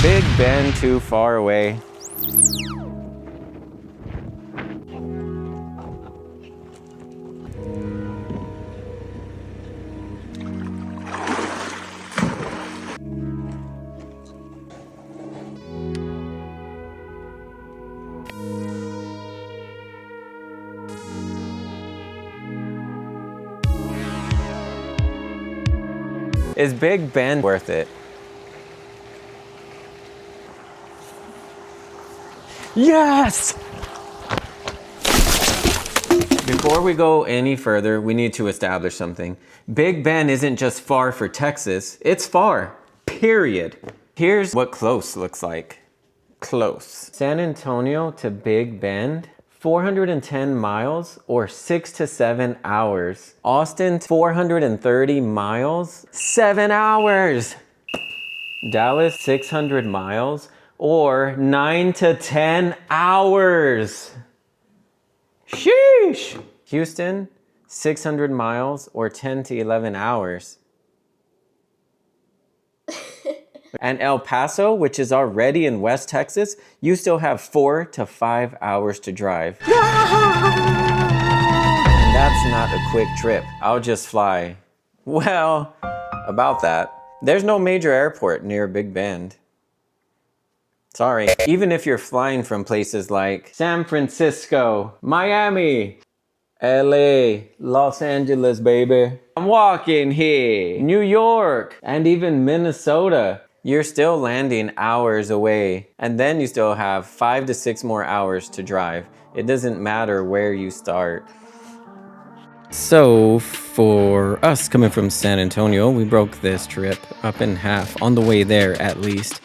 Big Bend too far away? Is Big Bend worth it? Yes! Before we go any further, we need to establish something. Big Bend isn't just far for Texas, it's far, period. Here's what close looks like. Close. San Antonio to Big Bend, 410 miles or 6 to 7 hours. Austin, 430 miles, 7 hours. Dallas, 600 miles or 9 to 10 hours. Sheesh. Houston, 600 miles or 10 to 11 hours. And El Paso, which is already in West Texas, you still have 4 to 5 hours to drive. And that's not a quick trip. I'll just fly. Well, about that. There's no major airport near Big Bend. Sorry. Even if you're flying from places like San Francisco, Miami, LA, Los Angeles, baby. I'm walking here. New York, and even Minnesota. You're still landing hours away, and then you still have 5 to 6 more hours to drive. It doesn't matter where you start. So for us coming from San Antonio, we broke this trip up in half, on the way there at least.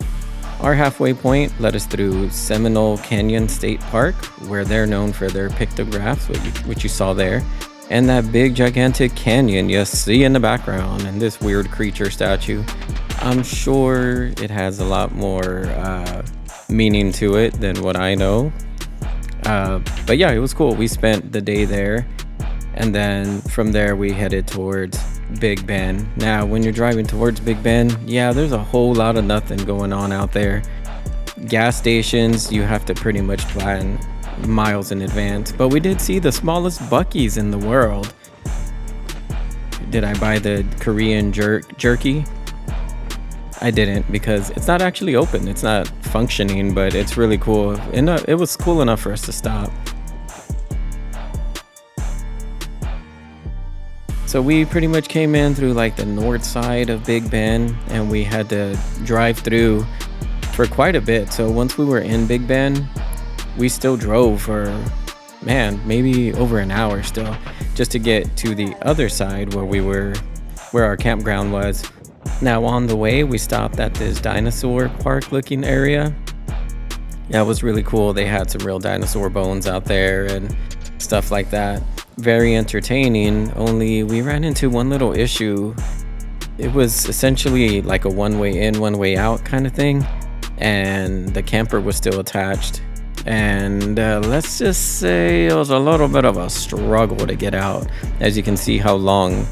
Our halfway point led us through Seminole Canyon State Park, where they're known for their pictographs, which you saw there, and that big gigantic canyon you see in the background, and this weird creature statue. I'm sure it has a lot more meaning to it than what I know. But yeah, it was cool. We spent the day there, and then from there we headed towards Big Bend. Now, when you're driving towards Big Bend, yeah, there's a whole lot of nothing going on out there. Gas stations, you have to pretty much plan miles in advance. But we did see the smallest Buc-ee's in the world. Did I buy the Korean jerky? I didn't, because it's not actually open. It's not functioning, but it's really cool. And it was cool enough for us to stop. So we pretty much came in through like the north side of Big Bend, and we had to drive through for quite a bit. So once we were in Big Bend, we still drove for, man, maybe over an hour still, just to get to the other side where our campground was. Now on the way, we stopped at this dinosaur park looking area. Yeah, it was really cool. They had some real dinosaur bones out there and stuff like that. Very entertaining, only we ran into one little issue. It was essentially like a one-way in, one-way out kind of thing, and the camper was still attached. And let's just say it was a little bit of a struggle to get out, as you can see how long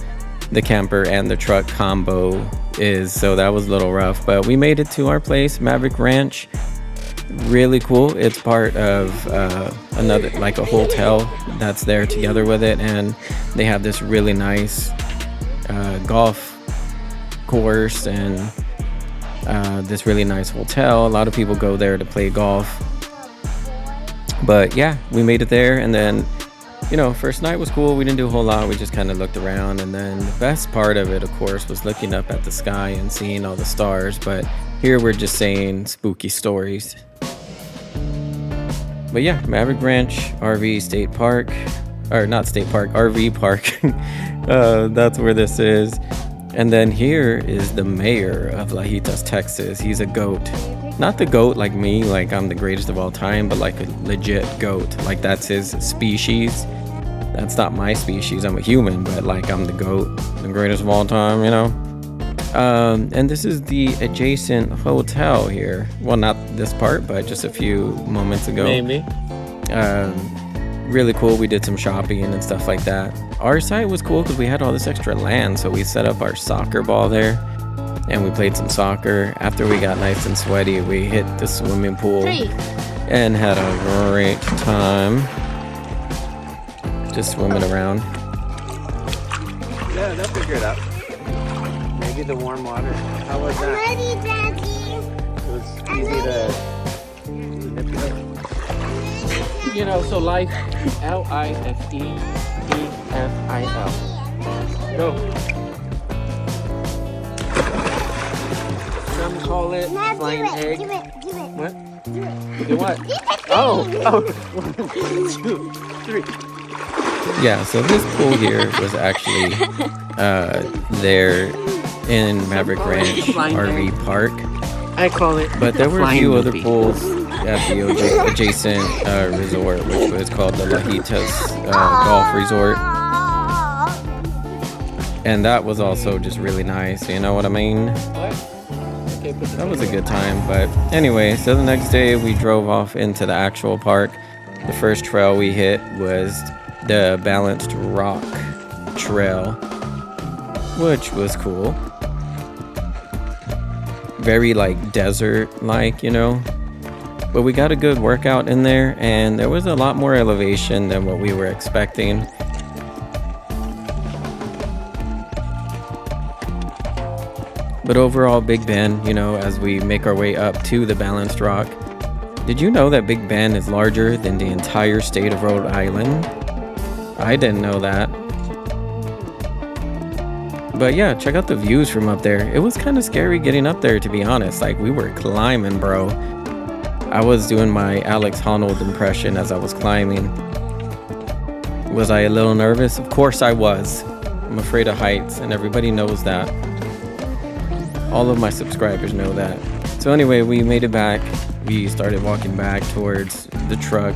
the camper and the truck combo is. So that was a little rough, but we made it to our place, Maverick Ranch. Really cool. It's part of another, like a hotel that's there together with it, and they have this really nice golf course and this really nice hotel. A lot of people go there to play golf. But yeah, we made it there, and then, you know, first night was cool. We didn't do a whole lot. We just kind of looked around, and then the best part of it, of course, was looking up at the sky and seeing all the stars. But here we're just saying spooky stories. But yeah, Maverick Ranch RV State Park, or not State Park, RV Park. That's where this is. And then here is the mayor of Lajitas, Texas. He's a goat. Not the goat like me, like I'm the greatest of all time, but like a legit goat. Like that's his species. That's not my species. I'm a human, but like I'm the goat, the greatest of all time, you know? And this is the adjacent hotel here. Well, not this part, but just a few moments ago. Maybe. Really cool. We did some shopping and stuff like that. Our site was cool because we had all this extra land, so we set up our soccer ball there. and we played some soccer. After we got nice and sweaty, we hit the swimming pool and had a great time just swimming around. Yeah, they'll figure it out. Maybe the warm water. How was that? I'm ready, Daddy. It was easy to nip it up. You know, so life, Lifeefil. Go. Some call it Now flying egg. give it. What? Do it. Do what? Do the Oh, thing. oh. 1, 2, 3. Yeah, so this pool here was actually there in Maverick Ranch RV Park. I call it. But there were a few other pools at the adjacent resort, which was called the Lajitas Golf Resort. And that was also just really nice, you know what I mean? That was a good time. But anyway, so the next day we drove off into the actual park. The first trail we hit was the Balanced Rock Trail, which was cool. Very like desert like, you know, but we got a good workout in there, and there was a lot more elevation than what we were expecting. But overall, Big Bend, you know, as we make our way up to the Balanced Rock, did you know that Big Bend is larger than the entire state of Rhode Island? I didn't know that. But yeah, check out the views from up there. It was kind of scary getting up there, to be honest. Like, we were climbing, bro. I was doing my Alex Honnold impression as I was climbing. Was I a little nervous? Of course I was. I'm afraid of heights, and everybody knows that. All of my subscribers know that. So anyway, we made it back. We started walking back towards the truck.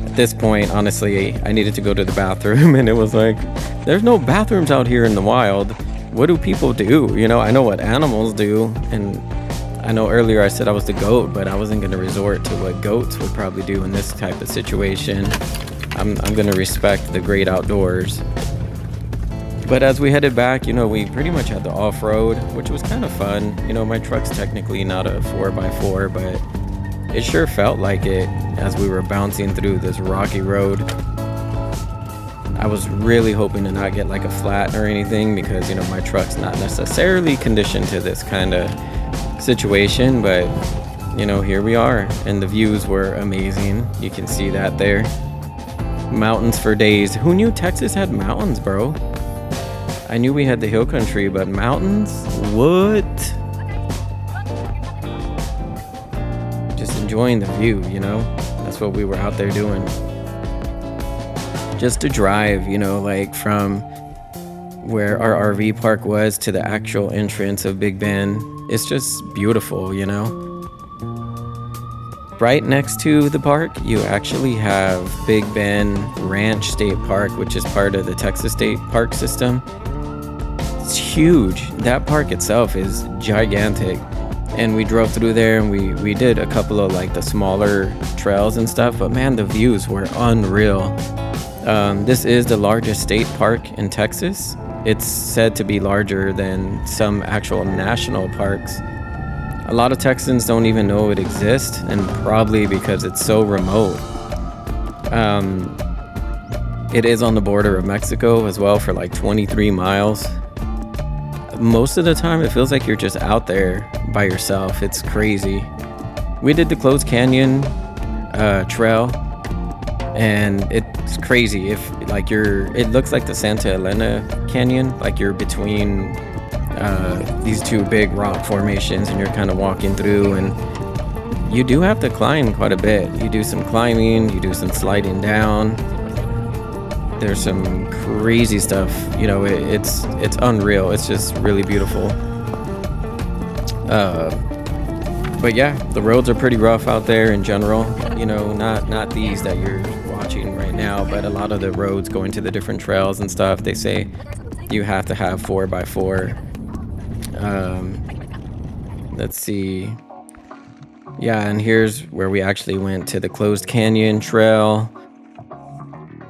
At this point, honestly, I needed to go to the bathroom, and it was like, there's no bathrooms out here in the wild. What do people do? You know, I know what animals do, and I know earlier I said I was the goat, but I wasn't going to resort to what goats would probably do in this type of situation. I'm going to respect the great outdoors. But as we headed back, you know, we pretty much had the off-road, which was kind of fun. You know, my truck's technically not a 4x4, but it sure felt like it as we were bouncing through this rocky road. I was really hoping to not get like a flat or anything, because, you know, my truck's not necessarily conditioned to this kind of situation, but, you know, here we are, and the views were amazing. You can see that there. Mountains for days. Who knew Texas had mountains, bro? I knew we had the hill country, but mountains? What? Just enjoying the view, you know? That's what we were out there doing. Just to drive, you know, like from where our RV park was to the actual entrance of Big Bend. It's just beautiful, you know? Right next to the park, you actually have Big Bend Ranch State Park, which is part of the Texas State Park system. It's huge. That park itself is gigantic. And we drove through there, and we did a couple of like the smaller trails and stuff, but man, the views were unreal. This is the largest state park in Texas. It's said to be larger than some actual national parks. A lot of Texans don't even know it exists, and probably because it's so remote. It is on the border of Mexico as well for like 23 miles. Most of the time, it feels like you're just out there by yourself. It's crazy. We did the Closed Canyon trail, and it's crazy. If like it looks like the Santa Elena Canyon, like you're between these two big rock formations, and you're kind of walking through, and you do have to climb quite a bit. You do some climbing, you do some sliding down. There's some crazy stuff, you know. It's unreal. It's just really beautiful. But yeah, the roads are pretty rough out there in general. You know, not these that you're watching right now, but a lot of the roads going to the different trails and stuff, they say you have to have 4x4. Let's see. Yeah, and here's where we actually went to the Closed Canyon Trail.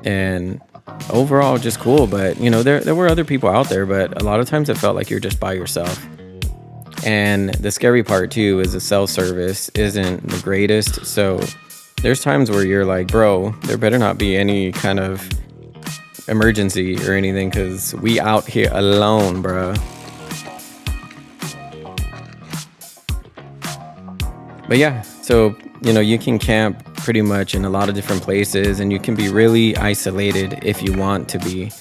And overall just cool. But there were other people out there, but a lot of times it felt like you're just by yourself. And the scary part too is the cell service isn't the greatest. So there's times where you're like, bro, there better not be any kind of emergency or anything, because we out here alone, bro. But yeah, so you can camp pretty much in a lot of different places, and you can be really isolated if you want to be.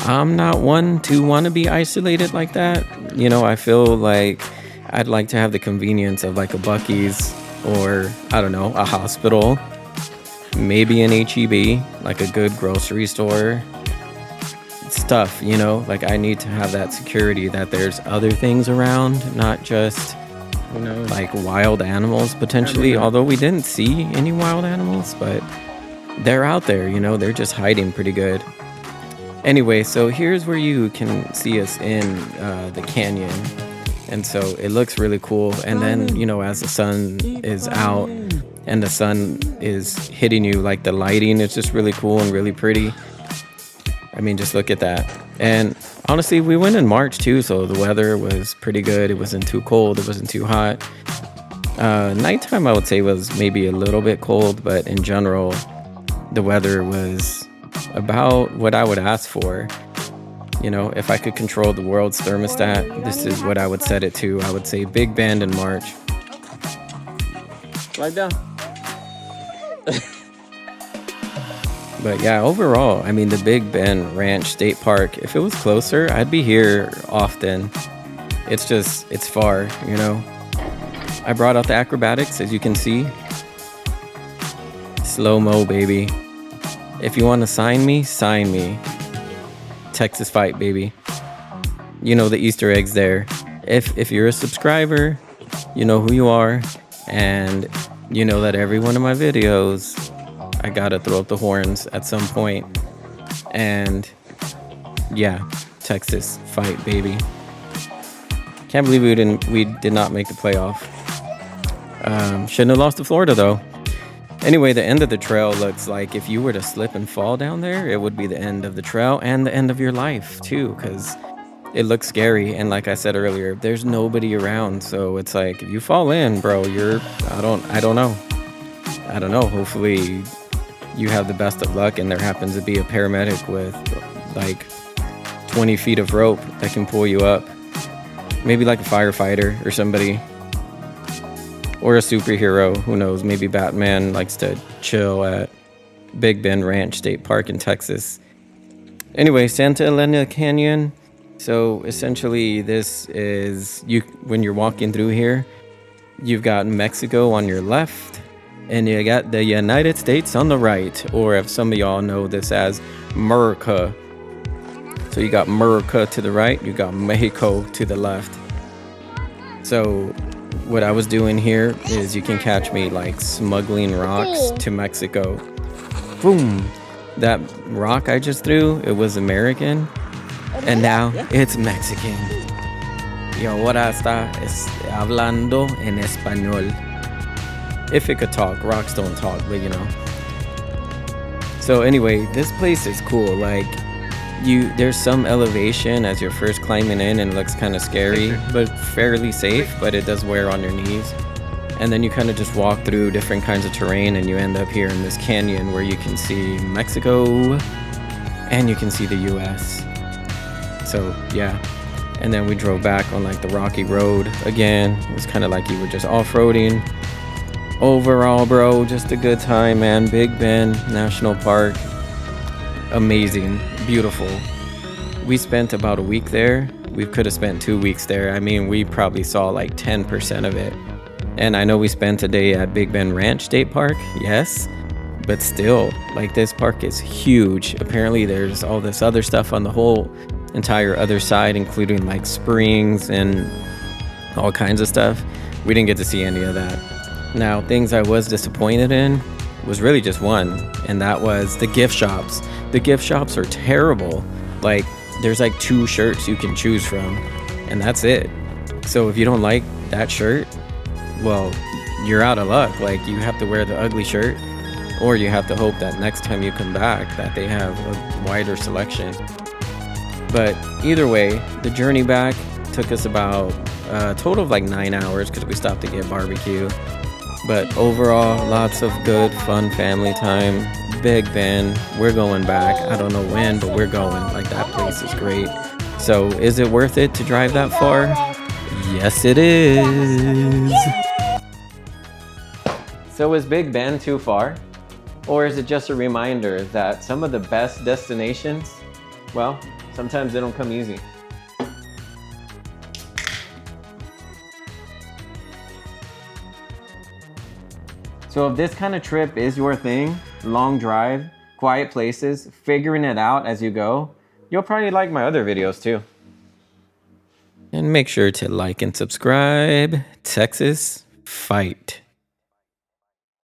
I'm not one to want to be isolated like that. I feel like I'd like to have the convenience of like a Buc-ee's, or I don't know, a hospital, maybe an HEB, like a good grocery store stuff. Like I need to have that security that there's other things around, not just like wild animals potentially, although we didn't see any wild animals, but they're out there. They're just hiding pretty good. Anyway, so here's where you can see us in the canyon, and so it looks really cool. And then as the sun is out and the sun is hitting you, like the lighting is just really cool and really pretty. I mean, just look at that. And honestly, we went in March too, so the weather was pretty good. It wasn't too cold, it wasn't too hot. Nighttime I would say was maybe a little bit cold, but in general the weather was about what I would ask for. If I could control the world's thermostat, this is what I would set it to. I would say Big Bend in March. Like that. But yeah, overall, I mean, the Big Bend Ranch State Park, if it was closer, I'd be here often. It's far, I brought out the acrobatics, as you can see. Slow-mo, baby. If you want to sign me, sign me. Texas fight, baby. The Easter eggs there. If you're a subscriber, you know who you are, and you know that every one of my videos, I gotta throw up the horns at some point. And yeah, Texas fight, baby. Can't believe we did not make the playoff. Shouldn't have lost to Florida though. Anyway, the end of the trail looks like if you were to slip and fall down there, it would be the end of the trail and the end of your life too, because it looks scary. And like I said earlier, there's nobody around, so it's like if you fall in, bro, I don't know. Hopefully you have the best of luck and there happens to be a paramedic with like 20 feet of rope that can pull you up. Maybe like a firefighter or somebody. Or a superhero, who knows? Maybe Batman likes to chill at Big Bend Ranch State Park in Texas. Anyway, Santa Elena Canyon. So essentially this is, when you're walking through here, you've got Mexico on your left, and you got the United States on the right, or if some of y'all know this as America. So you got America to the right, you got Mexico to the left. So what I was doing here is you can catch me like smuggling rocks to Mexico. Boom! That rock I just threw, it was American, and now it's Mexican. Yo, ahora está hablando en español. If it could talk, rocks don't talk, but So anyway, this place is cool. Like, there's some elevation as you're first climbing in, and it looks kind of scary, but fairly safe, but it does wear on your knees. And then you kind of just walk through different kinds of terrain, and you end up here in this canyon where you can see Mexico and you can see the US. So yeah. And then we drove back on like the rocky road again. It was kind of like you were just off-roading. Overall, bro, just a good time, man. Big Bend National Park. Amazing, beautiful. We spent about a week there. We could have spent 2 weeks there. I mean, we probably saw like 10% of it. And I know we spent a day at Big Bend Ranch State Park, yes, but still, like, this park is huge. Apparently there's all this other stuff on the whole entire other side, including like springs and all kinds of stuff. We didn't get to see any of that. Now, things I was disappointed in was really just one, and that was the gift shops. The gift shops are terrible. Like, there's like 2 shirts you can choose from, and that's it. So if you don't like that shirt, well, you're out of luck. Like, you have to wear the ugly shirt. Or you have to hope that next time you come back that they have a wider selection. But either way, the journey back took us about a total of like 9 hours because we stopped to get barbecue. But overall, lots of good, fun family time. Big Ben, we're going back. I don't know when, but we're going. Like, that place is great. So is it worth it to drive that far? Yes, it is. So is Big Ben too far? Or is it just a reminder that some of the best destinations, well, sometimes they don't come easy. So if this kind of trip is your thing, long drive, quiet places, figuring it out as you go, you'll probably like my other videos too. And make sure to like and subscribe. Texas, fight.